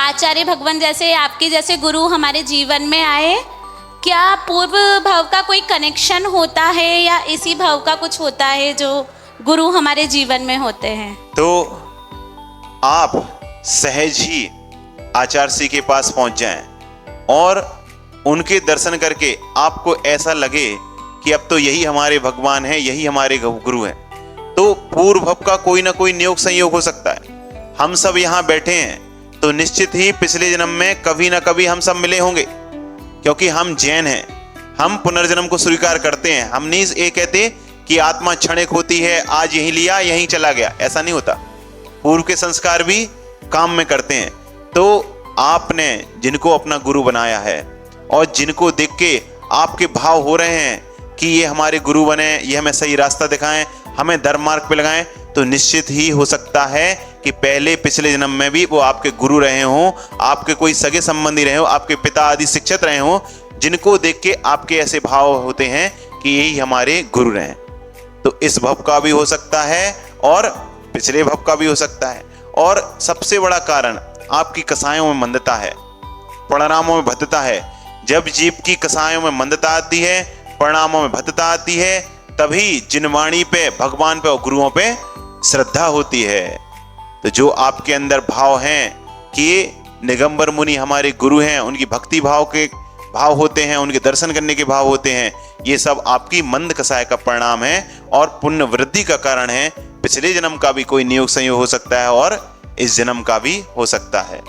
आचार्य भगवान जैसे आपके जैसे गुरु हमारे जीवन में आए, क्या पूर्व भाव का कोई कनेक्शन होता है या इसी भाव का कुछ होता है जो गुरु हमारे जीवन में होते हैं? तो आप सहज ही आचार्य श्री के पास पहुंच जाएं और उनके दर्शन करके आपको ऐसा लगे कि अब तो यही हमारे भगवान हैं, यही हमारे गुरु हैं, तो पूर्व भव का कोई ना कोई नियोग संयोग हो सकता है। हम सब यहाँ बैठे हैं तो निश्चित ही पिछले जन्म में कभी ना कभी हम सब मिले होंगे, क्योंकि हम जैन हैं, हम पुनर्जन्म को स्वीकार करते हैं। हम नहीं ये कहते कि आत्मा क्षणिक होती है, आज यहीं लिया यहीं चला गया, ऐसा नहीं होता। पूर्व के संस्कार भी काम में करते हैं। तो आपने जिनको अपना गुरु बनाया है और जिनको देख के आपके भाव हो रहे हैं कि ये हमारे गुरु बने, ये हमें सही रास्ता दिखाएं, हमें धर्म मार्ग पे लगाएं, तो निश्चित ही हो सकता है कि पहले पिछले जन्म में भी वो आपके गुरु रहे हों, आपके कोई सगे संबंधी रहे हो, आपके पिता आदि शिक्षक रहे हों, जिनको देख के आपके ऐसे भाव होते हैं कि यही हमारे गुरु रहे। तो इस भव का भी हो सकता है और पिछले भव का भी हो सकता है। और सबसे बड़ा कारण आपकी कसायों में मंदता है, परिणामों में भद्दता है। जब जीव की कसायों में मंदता आती है, परिणामों में भद्दता आती है, तभी जिनवाणी पे, भगवान पे और गुरुओं पे श्रद्धा होती है। तो जो आपके अंदर भाव हैं कि निगंबर मुनि हमारे गुरु हैं, उनकी भक्ति भाव के भाव होते हैं, उनके दर्शन करने के भाव होते हैं, ये सब आपकी मंद कसाय का परिणाम है और पुण्य वृद्धि का कारण है। पिछले जन्म का भी कोई नियोग संयोग हो सकता है और इस जन्म का भी हो सकता है।